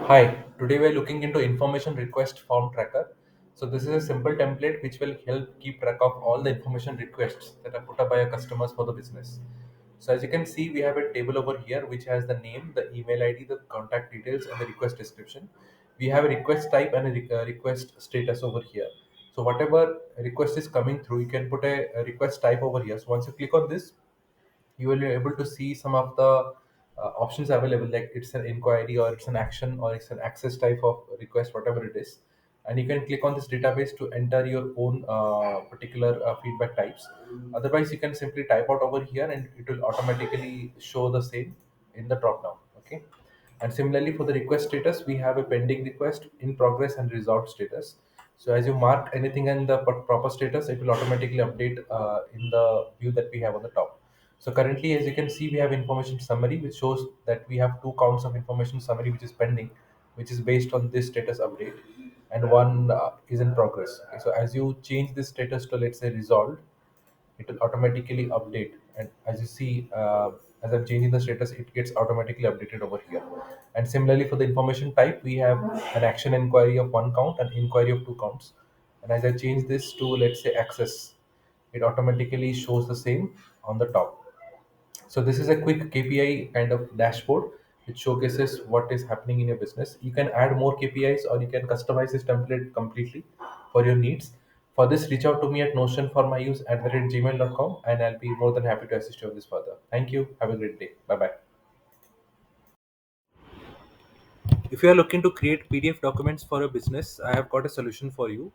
Hi, today we're looking into information request form tracker. So this is a simple template which will help keep track of all the information requests that are put up by your customers for the business. So as you can see, we have a table over here which has the name, the email ID, the contact details, and the request description. We have a request type and a request status over here. So whatever request is coming through, you can put a request type over here. So once you click on this, you will be able to see some of the options available, like it's an inquiry or it's an action or it's an access type of request, whatever it is. And you can click on this database to enter your own particular feedback types. Otherwise you can simply type out over here and it will automatically show the same in the drop down. Okay. And similarly for the request status, we have a pending request, in progress, and resolved status. So as you mark anything in the proper status, it will automatically update in the view that we have on the top. So currently, as you can see, we have information summary, which shows that we have two counts of information summary, which is pending, which is based on this status update, and one is in progress. Okay, so as you change this status to, let's say, resolved, it will automatically update. And as you see, as I'm changing the status, it gets automatically updated over here. And similarly for the information type, we have an action inquiry of one count and inquiry of two counts. And as I change this to, let's say, access, it automatically shows the same on the top. So this is a quick KPI kind of dashboard which showcases what is happening in your business. You can add more KPIs or you can customize this template completely for your needs. For this, reach out to me at notionformyuse@gmail.com, and I'll be more than happy to assist you on this further. Thank you. Have a great day. Bye bye. If you are looking to create PDF documents for your business, I have got a solution for you.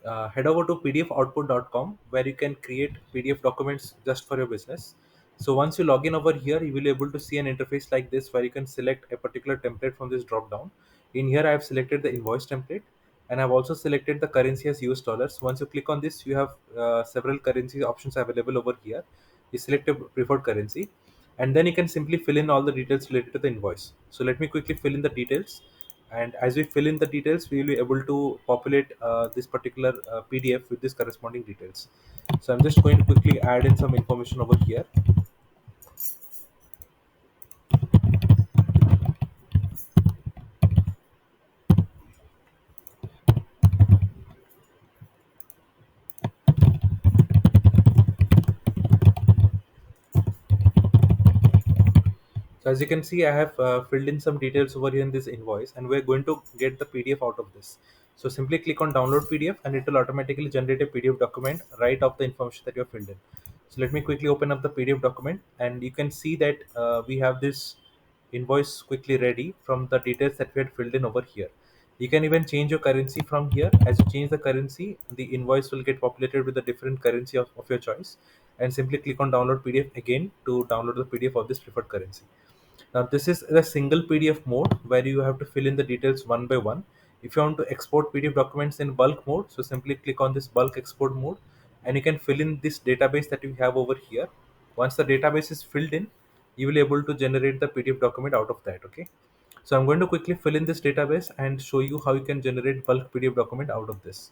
Head over to pdfoutput.com where you can create PDF documents just for your business. So once you log in over here, you will be able to see an interface like this where you can select a particular template from this drop down. In here, I have selected the invoice template, and I've also selected the currency as US dollars. Once you click on this, you have several currency options available over here. You select a preferred currency, and then you can simply fill in all the details related to the invoice. So let me quickly fill in the details, and as we fill in the details, we will be able to populate this particular PDF with this corresponding details. So I'm just going to quickly add in some information over here. So as you can see, I have filled in some details over here in this invoice, and we're going to get the PDF out of this. So simply click on download PDF, and it will automatically generate a PDF document right off the information that you have filled in. So let me quickly open up the PDF document, and you can see that we have this invoice quickly ready from the details that we had filled in over here. You can even change your currency from here. As you change the currency, the invoice will get populated with a different currency of your choice, and simply click on download PDF again to download the PDF of this preferred currency. Now this is a single PDF mode where you have to fill in the details one by one. If you want to export PDF documents in bulk mode, so simply click on this bulk export mode, and you can fill in this database that you have over here. Once the database is filled in, you will be able to generate the PDF document out of that. Okay. So I'm going to quickly fill in this database and show you how you can generate bulk PDF document out of this.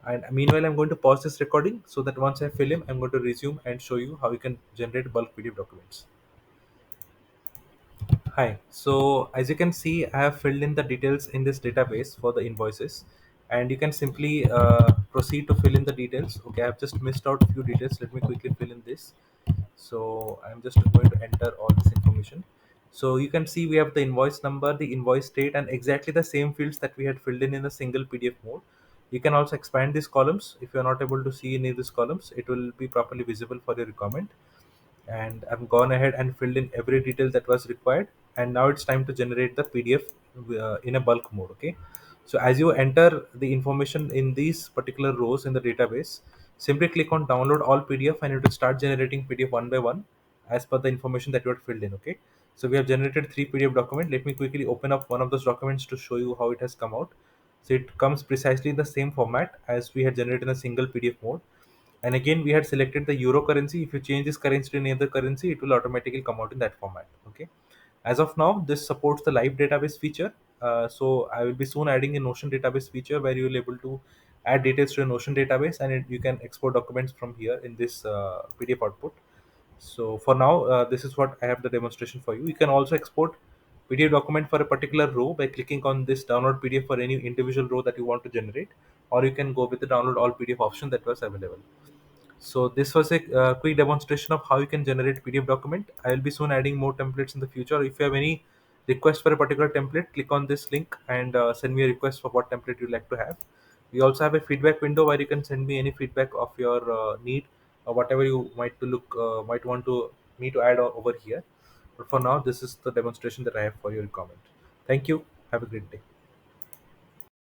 And meanwhile, I'm going to pause this recording so that once I fill in, I'm going to resume and show you how you can generate bulk PDF documents. Hi. So as you can see, I have filled in the details in this database for the invoices, and you can simply proceed to fill in the details. Okay, I've just missed out a few details. Let me quickly fill in this. So I'm just going to enter all this information. So you can see we have the invoice number, the invoice date, and exactly the same fields that we had filled in a single PDF mode. You can also expand these columns. If you're not able to see any of these columns, it will be properly visible for your requirement. And I've gone ahead and filled in every detail that was required, and now it's time to generate the PDF in a bulk mode. Okay, so as you enter the information in these particular rows in the database, simply click on download all PDF, and it will start generating PDF one by one as per the information that you had filled in. Okay, so we have generated three PDF document. Let me quickly open up one of those documents to show you how it has come out. So it comes precisely in the same format as we had generated in a single PDF mode. And again, we had selected the euro currency. If you change this currency to any other currency, it will automatically come out in that format. Okay. As of now, this supports the live database feature. So I will be soon adding a Notion database feature where you will able to add details to a Notion database, and you can export documents from here in this PDF output. So for now, this is what I have the demonstration for you. You can also export PDF document for a particular row by clicking on this download PDF for any individual row that you want to generate, or you can go with the download all PDF option that was available. So this was a quick demonstration of how you can generate PDF document. I will be soon adding more templates in the future. If you have any request for a particular template, click on this link and send me a request for what template you'd like to have. We also have a feedback window where you can send me any feedback of your need or whatever you might want to me to add over here. But for now, this is the demonstration that I have for your comment. Thank you. Have a great day.